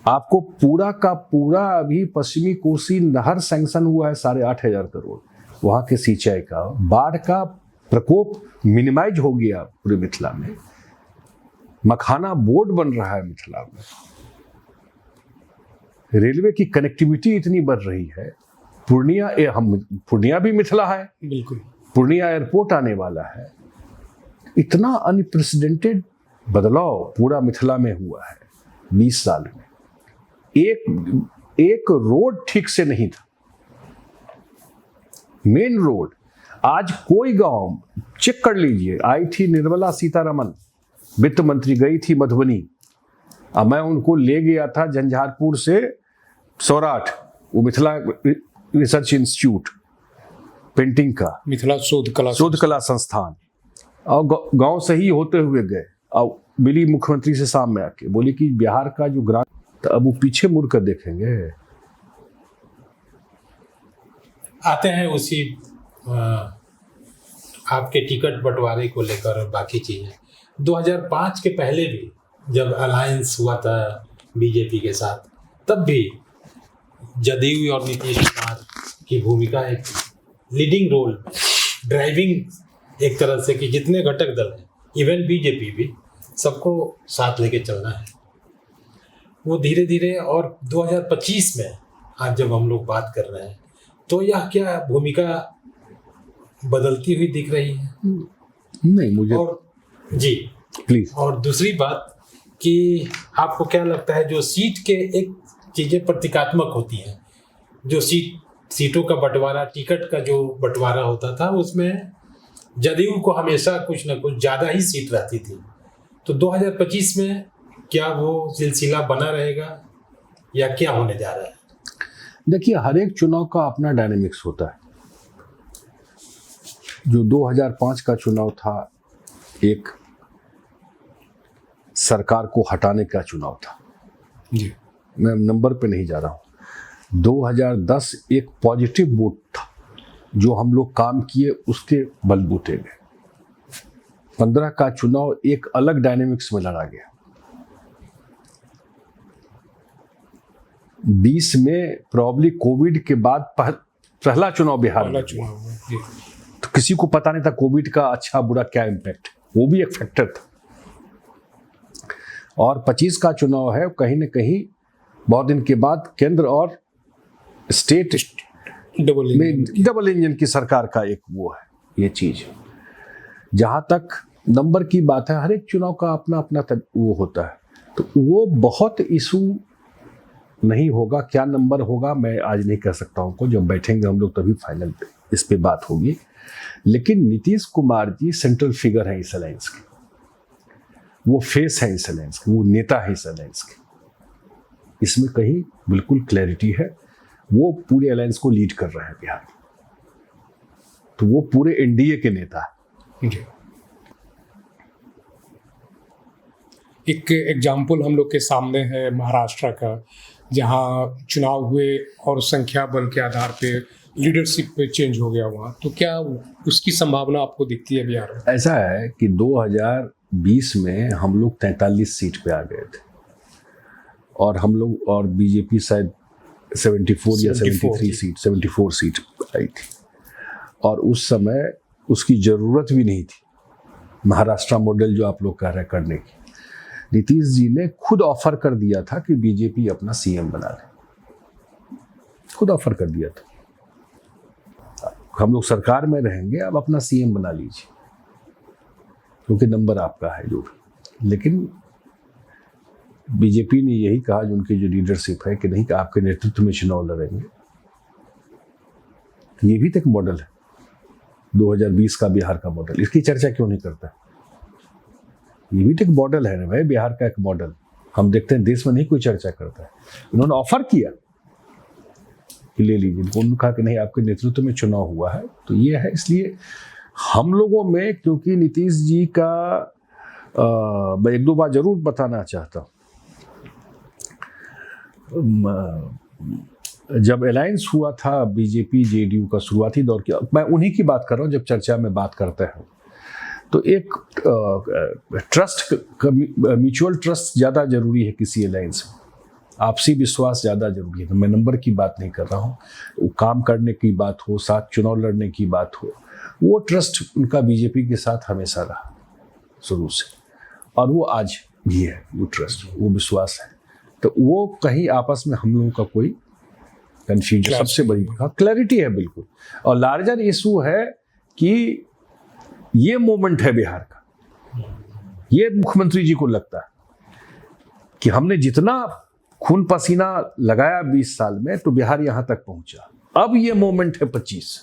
आपको पूरा का पूरा अभी पश्चिमी कोसी नहर सैंक्शन हुआ है 8,500 करोड़। वहां के सिंचाई का, बाढ़ का प्रकोप मिनिमाइज हो गया पूरे मिथिला में। मखाना बोर्ड बन रहा है मिथिला में। रेलवे की कनेक्टिविटी इतनी बढ़ रही है। पूर्णिया भी मिथिला है, बिल्कुल। पूर्णिया एयरपोर्ट आने वाला है। इतना अनप्रेसिडेंटेड बदलाव पूरा मिथिला में हुआ है 20 साल में। एक रोड ठीक से नहीं था, मेन रोड। आज कोई गांव चेक कर लीजिए, आई थी निर्मला सीतारमन वित्त मंत्री, गई थी मधुबनी, और मैं उनको ले गया था झंझारपुर से सौराठ, वो मिथिला रिसर्च इंस्टीट्यूट पेंटिंग का, मिथिला शोध कला संस्थान, और गांव से ही होते हुए गए, और मिली मुख्यमंत्री से सामने आके बोली कि बिहार का जो ग्रांट, तो अब वो पीछे मुड़ कर देखेंगे। आते हैं उसी आपके टिकट बंटवारे को लेकर और बाकी चीजें। 2005 के पहले भी जब अलायंस हुआ था बीजेपी के साथ, तब भी जदयू और नीतीश कुमार की भूमिका एक लीडिंग रोल में, ड्राइविंग एक तरह से कि जितने घटक दल हैं, इवन बीजेपी भी, सबको साथ लेके चलना है। वो धीरे धीरे, और 2025 में आज जब हम लोग बात कर रहे हैं, तो यह क्या भूमिका बदलती हुई दिख रही है? नहीं, मुझे और जी प्लीज। और दूसरी बात कि आपको क्या लगता है, जो सीट के एक चीज़ें प्रतीकात्मक होती हैं, जो सीटों का बंटवारा, टिकट का जो बंटवारा होता था, उसमें जदयू को हमेशा कुछ ना कुछ ज़्यादा ही सीट रहती थी। तो 2025 में क्या वो सिलसिला बना रहेगा या क्या होने जा रहा है? देखिए, हर एक चुनाव का अपना डायनेमिक्स होता है। जो 2005 का चुनाव था, एक सरकार को हटाने का चुनाव था जी, मैं नंबर पे नहीं जा रहा हूं। 2010 एक पॉजिटिव वोट था, जो हम लोग काम किए उसके बलबूते में। 15 का चुनाव एक अलग डायनेमिक्स में लड़ा गया। 20 में प्रॉब्ली कोविड के बाद पहला चुनाव बिहार में, तो किसी को पता नहीं था कोविड का अच्छा बुरा क्या इम्पैक्ट, वो भी एक फैक्टर था। और 25 का चुनाव है, कहीं न कहीं बहुत दिन के बाद केंद्र और स्टेट में डबल इंजन की सरकार का एक वो है, ये चीज। जहां तक नंबर की बात है, हर एक चुनाव का अपना अपना वो होता है, तो वो बहुत इशू नहीं होगा। क्या नंबर होगा मैं आज नहीं कह सकता हूँ, जब बैठेंगे हम लोग तभी फाइनल पे इस पे बात होगी। लेकिन नीतीश कुमार जी सेंट्रल फिगर है इस अलायंस के, वो फेस है इस अलायंस के, वो नेता है इस अलायंस के। इसमें कहीं बिल्कुल क्लैरिटी है, वो पूरे अलायंस को लीड कर रहा है बिहार, तो वो पूरे एनडीए के नेता है। एक एग्जाम्पल हम लोग के सामने है महाराष्ट्र का, जहां चुनाव हुए और संख्या बल के आधार पे लीडरशिप पे चेंज हो गया वहाँ, तो क्या उसकी संभावना आपको दिखती है बिहार में? ऐसा है कि 2020 में हम लोग 43 सीट पे आ गए थे, और हम लोग और बीजेपी शायद 74 या 74 सीट आई थी, और उस समय उसकी ज़रूरत भी नहीं थी महाराष्ट्र मॉडल जो आप लोग कह रहे हैं करने की। नीतीश जी ने खुद ऑफर कर दिया था कि बीजेपी अपना सीएम बना ले, खुद ऑफर कर दिया था, हम लोग सरकार में रहेंगे, अब अपना सीएम बना लीजिए, क्योंकि नंबर आपका है जो भी। लेकिन बीजेपी ने यही कहा, जो उनकी जो लीडरशिप है, कि नहीं, कि आपके नेतृत्व में चुनाव लड़ेंगे। तो ये भी तो एक मॉडल है 2020 का बिहार का मॉडल, इसकी चर्चा क्यों नहीं करता? ये भी तो एक मॉडल है ना भाई, बिहार का एक मॉडल। हम देखते हैं देश में नहीं कोई चर्चा करता है। उन्होंने ऑफर किया कि ले लीजिए, उन्होंने कहा कि नहीं, आपके नेतृत्व में चुनाव हुआ है, तो ये है। इसलिए हम लोगों में, क्योंकि नीतीश जी का मैं एक दो बार जरूर बताना चाहता हूँ, जब अलायंस हुआ था बीजेपी जेडीयू का शुरुआती दौर की, मैं उन्हीं की बात कर रहा हूँ जब चर्चा में बात करते हैं, तो एक ट्रस्ट, म्यूचुअल ट्रस्ट ज़्यादा जरूरी है किसी अलायंस में, आपसी विश्वास ज़्यादा जरूरी है। तो मैं नंबर की बात नहीं कर रहा हूँ, वो काम करने की बात हो, साथ चुनाव लड़ने की बात हो, वो ट्रस्ट उनका बीजेपी के साथ हमेशा रहा शुरू से, और वो आज भी है, वो ट्रस्ट, वो विश्वास है। तो वो कहीं आपस में हम लोगों का कोई कन्फ्यूजन, सबसे बड़ी क्लैरिटी है बिल्कुल। और लार्जर इशू है कि ये मोमेंट है बिहार का, ये मुख्यमंत्री जी को लगता है कि हमने जितना खून पसीना लगाया 20 साल में, तो बिहार यहां तक पहुंचा। अब ये मोमेंट है 25,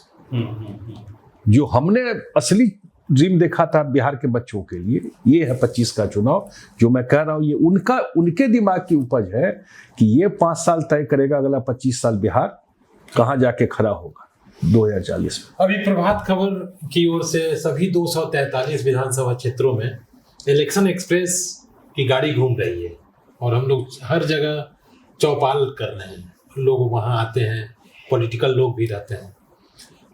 जो हमने असली ड्रीम देखा था बिहार के बच्चों के लिए, ये है 25 का चुनाव। जो मैं कह रहा हूँ ये उनके दिमाग की उपज है कि ये 5 साल तय करेगा अगला 25 साल बिहार कहाँ जाके खड़ा होगा 2040 में। अभी प्रभात खबर की ओर से सभी 243 विधानसभा क्षेत्रों में इलेक्शन एक्सप्रेस की गाड़ी घूम रही है और हम लोग हर जगह चौपाल कर रहे हैं, लोग वहाँ आते हैं, पॉलिटिकल लोग भी रहते हैं,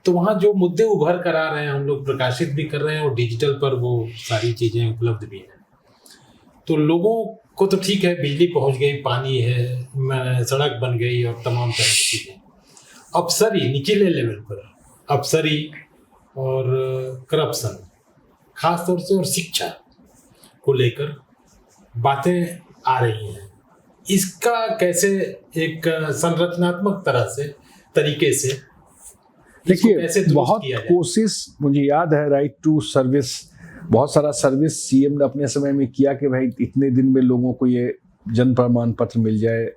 तो वहाँ जो मुद्दे उभर कर आ रहे हैं हम लोग प्रकाशित भी कर रहे हैं और डिजिटल पर वो सारी चीज़ें उपलब्ध भी हैं। तो लोगों को तो ठीक है, बिजली पहुँच गई, पानी है, सड़क बन गई और तमाम तरह की चीज़ें। अफसरी निचले लेवल पर अफसरी और करप्शन खास तौर से और शिक्षा को लेकर बातें आ रही हैं, इसका कैसे एक संरचनात्मक तरीके से देखिए बहुत कोशिश, मुझे याद है राइट टू सर्विस, बहुत सारा सर्विस सीएम ने अपने समय में किया कि भाई इतने दिन में लोगों को ये जन्म प्रमाण पत्र मिल जाए,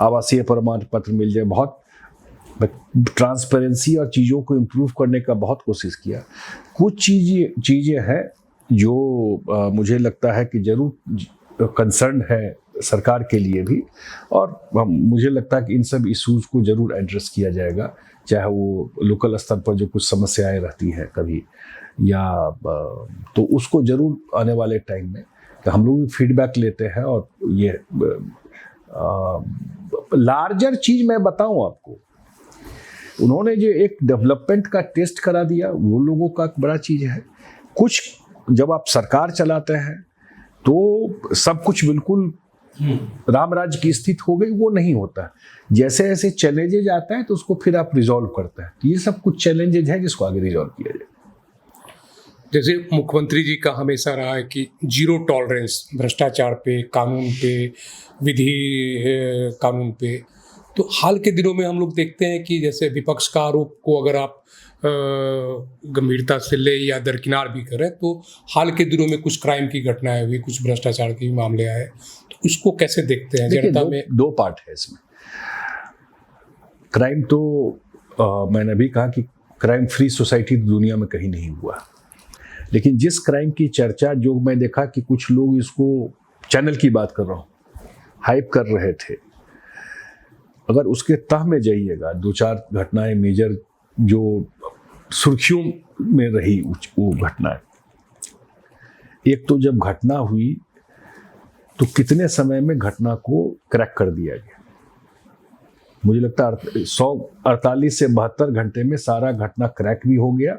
आवासीय प्रमाण पत्र मिल जाए, बहुत ट्रांसपेरेंसी और चीज़ों को इम्प्रूव करने का बहुत कोशिश किया। कुछ चीज़ें हैं जो मुझे लगता है कि जरूर कंसर्न है सरकार के लिए भी, और मुझे लगता है कि इन सब इश्यूज को जरूर एड्रेस किया जाएगा, चाहे वो लोकल स्तर पर जो कुछ समस्याएं रहती हैं कभी या तो उसको जरूर आने वाले टाइम में तो हम लोग भी फीडबैक लेते हैं। और ये लार्जर चीज़ मैं बताऊं आपको, उन्होंने जो एक डेवलपमेंट का टेस्ट करा दिया वो लोगों का बड़ा चीज़ है। कुछ जब आप सरकार चलाते हैं तो सब कुछ बिल्कुल राम राज्य की स्थिति हो गई, वो नहीं होता। जैसे जैसे चैलेंजेज आता है तो उसको फिर आप रिजॉल्व करते हैं। तो ये सब कुछ चैलेंजेज हैं जिसको आगे रिजॉल्व किया जाए। जैसे मुख्यमंत्री जी का हमेशा रहा है कि जीरो टॉलरेंस भ्रष्टाचार पे, कानून पे, विधि कानून पे, तो हाल के दिनों में हम लोग देखते हैं कि जैसे विपक्ष का आरोप को अगर आप गंभीरता से ले या दरकिनार भी करें तो हाल के दिनों में कुछ क्राइम की घटनाएं हुई, कुछ भ्रष्टाचार के मामले आए, तो उसको कैसे देखते हैं जनता में? दो पार्ट है इसमें। क्राइम तो मैंने भी कहा कि क्राइम फ्री सोसाइटी दुनिया में कहीं नहीं हुआ, लेकिन जिस क्राइम की चर्चा जो मैं देखा कि कुछ लोग इसको चैनल की बात कर रहा हूँ हाइप कर रहे थे, अगर उसके तह में जाइएगा 2-4 घटनाएं मेजर जो सुर्खियों में रही वो घटनाएं। एक तो जब घटना हुई तो कितने समय में घटना को क्रैक कर दिया गया। मुझे लगता है 148 से 72 घंटे में सारा घटना क्रैक भी हो गया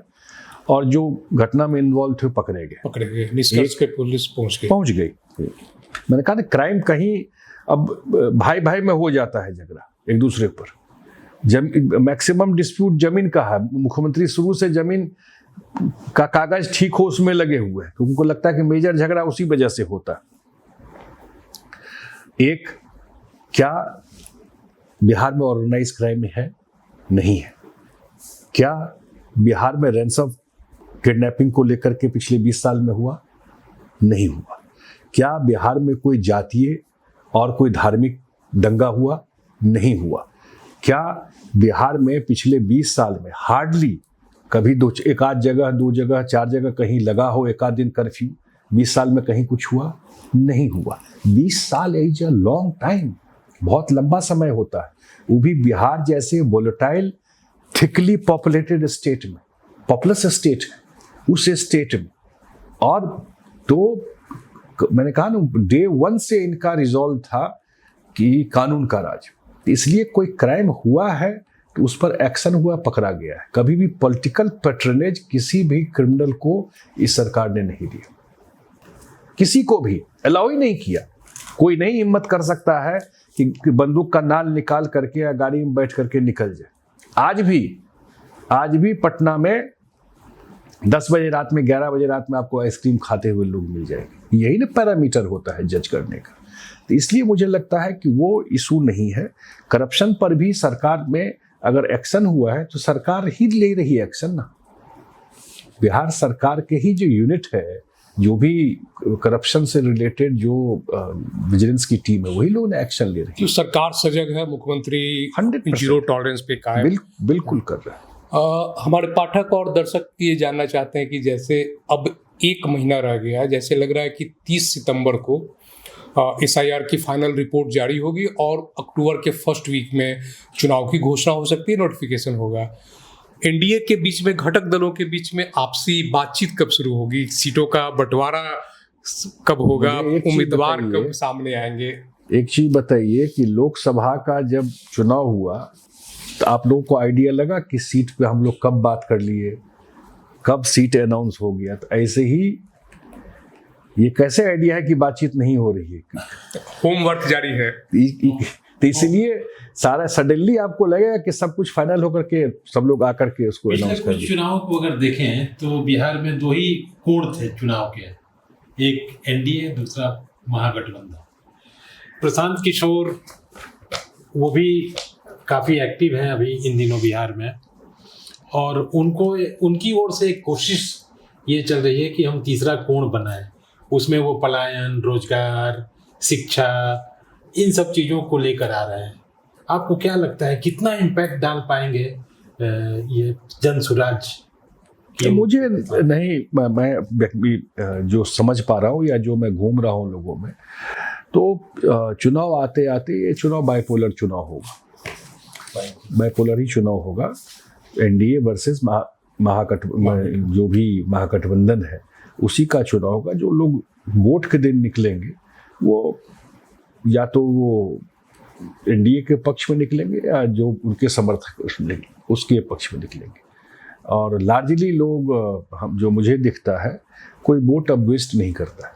और जो घटना में इन्वॉल्व थे पकड़े गए, निष्कर्ष पे पुलिस पहुंच गई। मैंने कहा ना क्राइम कहीं अब भाई भाई में हो जाता है झगड़ा एक दूसरे पर। मैक्सिमम डिस्प्यूट जमीन का है। मुख्यमंत्री शुरू से जमीन का कागज ठीक हो उसमें लगे हुए हैं, तो उनको लगता है कि मेजर झगड़ा उसी वजह से होता है। एक, क्या बिहार में ऑर्गेनाइज क्राइम है? नहीं है। क्या बिहार में रैंसम किडनैपिंग को लेकर के पिछले 20 साल में हुआ? नहीं हुआ। क्या बिहार में कोई जातीय और कोई धार्मिक दंगा हुआ? नहीं हुआ। क्या बिहार में पिछले 20 साल में हार्डली कभी एक आध जगह, 2 जगह, 4 जगह कहीं लगा हो एक आध दिन कर्फ्यू? 20 साल में कहीं कुछ हुआ? नहीं हुआ। 20 साल इज अ लॉन्ग टाइम, बहुत लंबा समय होता है। वो भी बिहार जैसे वोलेटाइल थिकली पॉपुलेटेड स्टेट में, पॉपुलस स्टेट है उस स्टेट में। और तो मैंने कहा ना डे 1 से इनका रिजॉल्व था कि कानून का राज, इसलिए कोई क्राइम हुआ है तो उस पर एक्शन हुआ, पकड़ा गया है। कभी भी पॉलिटिकल पैट्रनेज किसी भी क्रिमिनल को इस सरकार ने नहीं दिया, किसी को भी अलाउ ही नहीं किया। कोई नहीं हिम्मत कर सकता है कि बंदूक का नाल निकाल करके या गाड़ी में बैठ करके निकल जाए। आज भी पटना में 10 बजे रात में, 11 बजे रात में आपको आइसक्रीम खाते हुए लोग मिल जाएंगे। यही ना पैरामीटर होता है जज करने का। तो इसलिए मुझे लगता है कि वो इशू नहीं है। करप्शन पर भी सरकार में अगर एक्शन हुआ है तो सरकार ही ले रही है एक्शन ना। बिहार सरकार के ही जो यूनिट है, जो भी करप्शन से रिलेटेड जो विजिलेंस की टीम है, वही लोगों ने एक्शन ले रही है। तो सरकार सजग है, मुख्यमंत्री 100% जीरो टॉलरेंस पे कायम बिल्कुल कर रहा है। हमारे पाठक और दर्शक ये जानना चाहते हैं कि जैसे अब 1 महीना रह गया, जैसे लग रहा है कि 30 सितंबर को SIR की फाइनल रिपोर्ट जारी होगी और अक्टूबर के फर्स्ट वीक में चुनाव की घोषणा हो सकती है, नोटिफिकेशन होगा। एनडीए के बीच में, घटक दलों के बीच में आपसी बातचीत कब शुरू होगी? सीटों का बंटवारा कब होगा? उम्मीदवार कब सामने आएंगे? एक चीज बताइए कि लोकसभा का जब चुनाव हुआ तो आप लोगों को आइडिया लगा कि सीट पे हम लोग कब बात कर लिए, कब सीट अनाउंस हो गया? तो ऐसे ही ये कैसे आइडिया है कि बातचीत नहीं हो रही है? होमवर्क जारी है। तो इसलिए सारा सडनली आपको लगेगा कि सब कुछ फाइनल होकर के सब लोग आकर के उसको अनाउंस कर कुछ चुनाव को अगर देखें तो बिहार में 2 ही कोण थे चुनाव के, एक एनडीए, दूसरा महागठबंधन। प्रशांत किशोर वो भी काफ़ी एक्टिव हैं अभी इन दिनों बिहार में, और उनकी ओर से एक कोशिश ये चल रही है कि हम तीसरा कोण बनाएं। उसमें वो पलायन, रोजगार, शिक्षा, इन सब चीज़ों को लेकर आ रहे हैं। आपको क्या लगता है कितना इम्पैक्ट डाल पाएंगे ये जन स्वराज? तो मुझे नहीं, मैं जो समझ पा रहा हूँ या जो मैं घूम रहा हूँ लोगों में, तो चुनाव आते आते ये चुनाव बाइपोलर चुनाव होगा, बाइपोलर ही चुनाव होगा। एनडीए वर्सेस जो भी महागठबंधन है उसी का चुनाव होगा। जो लोग वोट के दिन निकलेंगे वो या तो वो एनडीए के पक्ष में निकलेंगे या जो उनके समर्थक उसके पक्ष में निकलेंगे। और लार्जली लोग, हम जो मुझे दिखता है, कोई वोट अब वेस्ट नहीं करता है,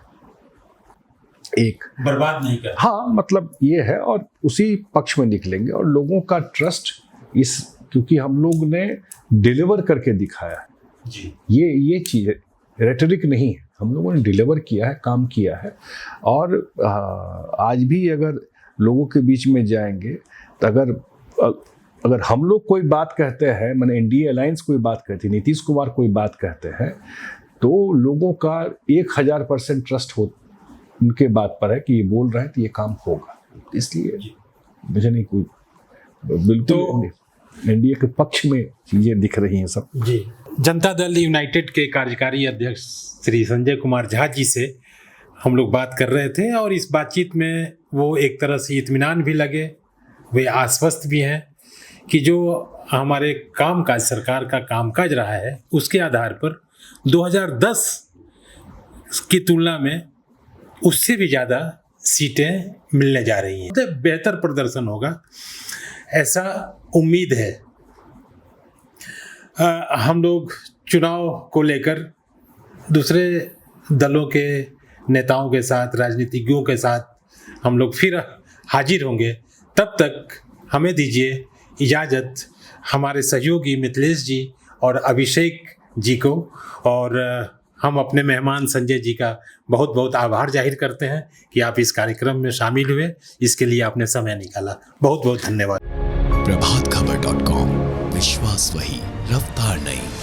एक बर्बाद नहीं करता। हाँ, मतलब ये है, और उसी पक्ष में निकलेंगे। और लोगों का ट्रस्ट क्योंकि हम लोग ने डिलीवर करके दिखाया है जी, ये चीज़ रेटरिक नहीं है, हम लोगों ने डिलीवर किया है, काम किया है। और आज भी अगर लोगों के बीच में जाएंगे तो अगर हम लोग कोई बात कहते हैं, मैंने एनडीए अलायंस कोई बात कहती, नीतीश कुमार कोई बात कहते हैं, तो लोगों का 1000% ट्रस्ट हो उनके बात पर है कि ये बोल रहे हैं तो ये काम होगा। इसलिए मुझे नहीं कोई बिल्कुल एनडीए के पक्ष में चीजें दिख रही हैं सब। जी, जनता दल यूनाइटेड के कार्यकारी अध्यक्ष श्री संजय कुमार झा जी से हम लोग बात कर रहे थे, और इस बातचीत में वो एक तरह से इत्मीनान भी लगे, वे आश्वस्त भी हैं कि जो हमारे कामकाज, सरकार का कामकाज रहा है, उसके आधार पर 2010 की तुलना में उससे भी ज़्यादा सीटें मिलने जा रही हैं। तो बेहतर प्रदर्शन होगा, ऐसा उम्मीद है। हम लोग चुनाव को लेकर दूसरे दलों के नेताओं के साथ, राजनीतिज्ञों के साथ हम लोग फिर हाजिर होंगे। तब तक हमें दीजिए इजाज़त, हमारे सहयोगी मिथिलेश जी और अभिषेक जी को, और हम अपने मेहमान संजय जी का बहुत बहुत आभार जाहिर करते हैं कि आप इस कार्यक्रम में शामिल हुए, इसके लिए आपने समय निकाला। बहुत बहुत धन्यवाद। प्रभातखबर.com, विश्वास वही, रफ्तार नहीं।